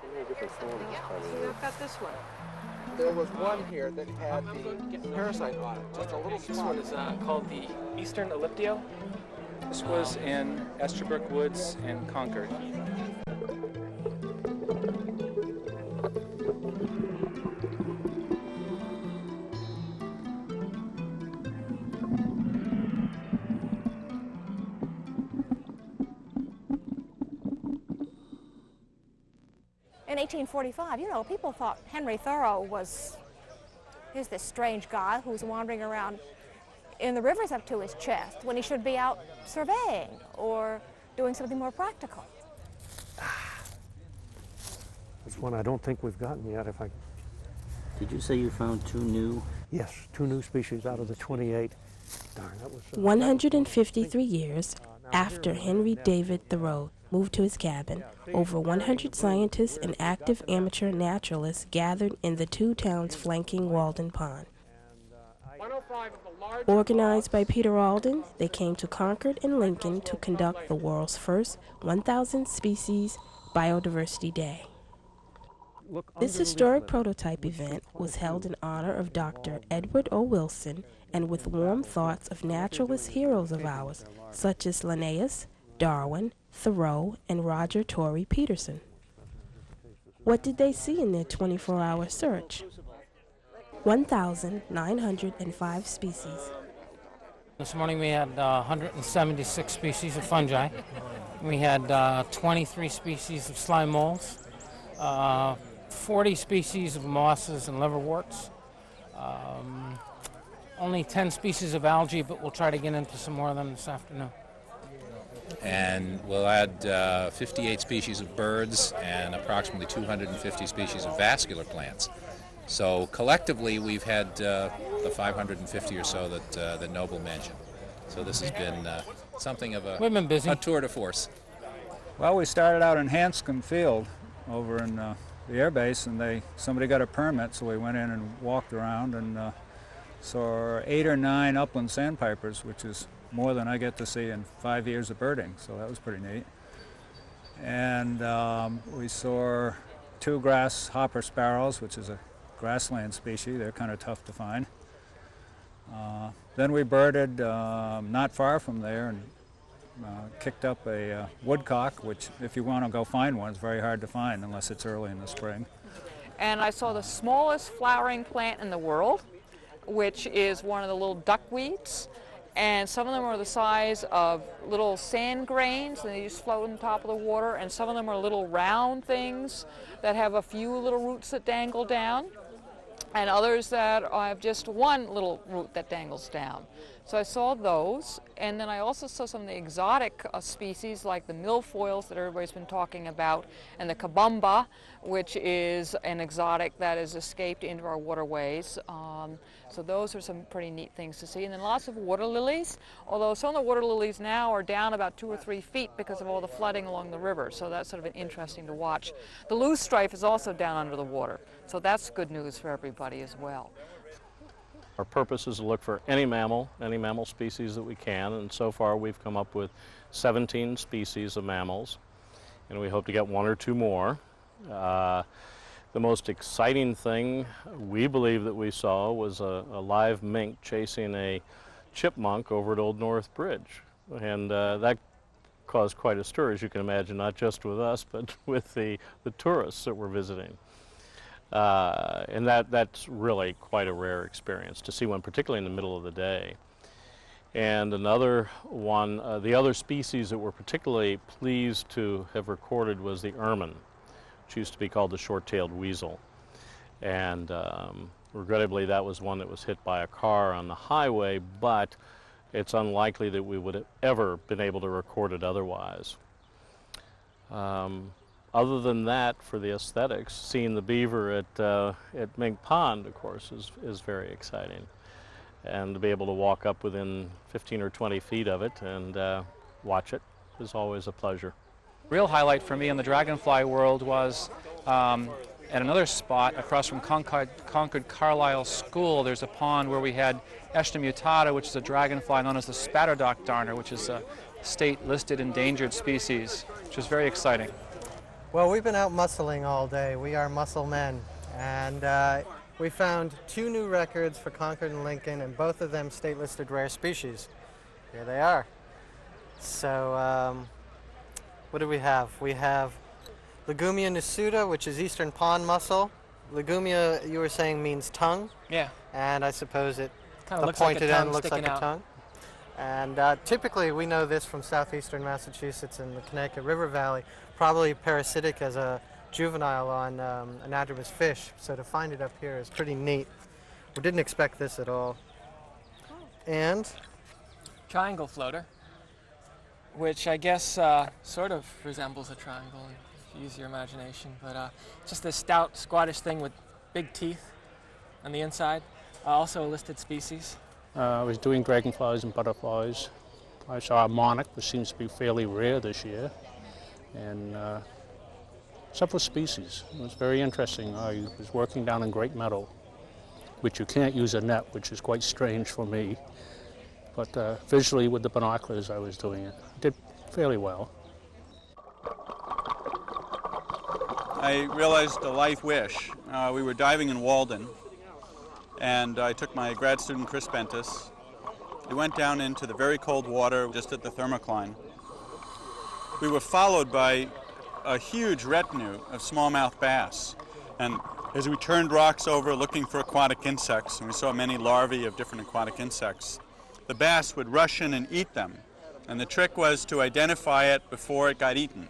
I've got this one. There was one here that had the parasite on it, just a little spot. This one is called the Eastern Elliptio. This was in Estabrook Woods in Concord. In 1845, you know, people thought Henry Thoreau was, here's this strange guy who's wandering around in the rivers up to his chest when he should be out surveying or doing something more practical. It's one I don't think we've gotten yet. Did you say you found two new? Yes, 2 new species out of the 28. Darn, that was 153 years after Henry David Thoreau moved to his cabin, over 100 scientists and active amateur naturalists gathered in the 2 towns flanking Walden Pond. Organized by Peter Alden, they came to Concord and Lincoln to conduct the world's first 1,000 species Biodiversity Day. This historic prototype event was held in honor of Dr. Edward O. Wilson and with warm thoughts of naturalist heroes of ours, such as Linnaeus, Darwin, Thoreau, and Roger Torrey Peterson. What did they see in their 24-hour search? 1,905 species. This morning we had 176 species of fungi. We had 23 species of slime molds, 40 species of mosses and liverworts, only 10 species of algae, but we'll try to get into some more of them this afternoon. And we'll add 58 species of birds and approximately 250 species of vascular plants. So collectively, we've had the 550 or so that Noble mentioned. So this has been something of a tour de force. Well, we started out in Hanscom Field over in the air base, and somebody got a permit, so we went in and walked around and saw 8 or 9 upland sandpipers, which is more than I get to see in 5 years of birding, so that was pretty neat. And we saw 2 grasshopper sparrows, which is a grassland species. They're kind of tough to find. Then we birded not far from there and kicked up a woodcock, which if you want to go find one, it's very hard to find unless it's early in the spring. And I saw the smallest flowering plant in the world, which is one of the little duckweeds. And some of them are the size of little sand grains, and they just float on top of the water. And some of them are little round things that have a few little roots that dangle down, and others that have just one little root that dangles down. So I saw those, and then I also saw some of the exotic species like the milfoils that everybody's been talking about, and the kabumba, which is an exotic that has escaped into our waterways. So those are some pretty neat things to see. And then lots of water lilies, although some of the water lilies now are down about 2 or 3 feet because of all the flooding along the river. So that's sort of interesting to watch. The loosestrife is also down under the water. So that's good news for everybody as well. Our purpose is to look for any mammal species that we can, and so far we've come up with 17 species of mammals, and we hope to get 1 or 2 more. The most exciting thing we believe that we saw was a live mink chasing a chipmunk over at Old North Bridge, and that caused quite a stir, as you can imagine, not just with us, but with the tourists that were visiting. And that's really quite a rare experience to see one, particularly in the middle of the day. And another one, the other species that we're particularly pleased to have recorded was the ermine, which used to be called the short-tailed weasel. And regrettably, that was one that was hit by a car on the highway, but it's unlikely that we would have ever been able to record it otherwise. Other than that, for the aesthetics, seeing the beaver at Mink Pond, of course, is very exciting. And to be able to walk up within 15 or 20 feet of it and watch it is always a pleasure. Real highlight for me in the dragonfly world was at another spot across from Concord Carlisle School. There's a pond where we had Eshta mutata, which is a dragonfly known as the spatterdock darner, which is a state-listed endangered species, which is very exciting. Well, we've been out muscling all day. We are muscle men, and we found 2 new records for Concord and Lincoln, and both of them state-listed rare species. Here they are. So, what do we have? We have Legumia nisuta, which is eastern pond mussel. Legumia, you were saying, means tongue. Yeah. And I suppose it, Kinda the looks like a pointed tongue end looks like sticking a out. tongue. And typically we know this from southeastern Massachusetts in the Connecticut River Valley, probably parasitic as a juvenile on anadromous fish. So to find it up here is pretty neat. We didn't expect this at all. And Triangle floater, which I guess sort of resembles a triangle if you use your imagination, but just this stout, squattish thing with big teeth on the inside. Also a listed species. I was doing dragonflies and butterflies. I saw a monarch, which seems to be fairly rare this year, and several species. It was very interesting. I was working down in Great Meadow, which you can't use a net, which is quite strange for me. But visually with the binoculars I was doing it. Did fairly well. I realized a life wish. We were diving in Walden, and I took my grad student Chris Bentis. We went down into the very cold water just at the thermocline. We were followed by a huge retinue of smallmouth bass, and as we turned rocks over looking for aquatic insects, and we saw many larvae of different aquatic insects, the bass would rush in and eat them, and the trick was to identify it before it got eaten.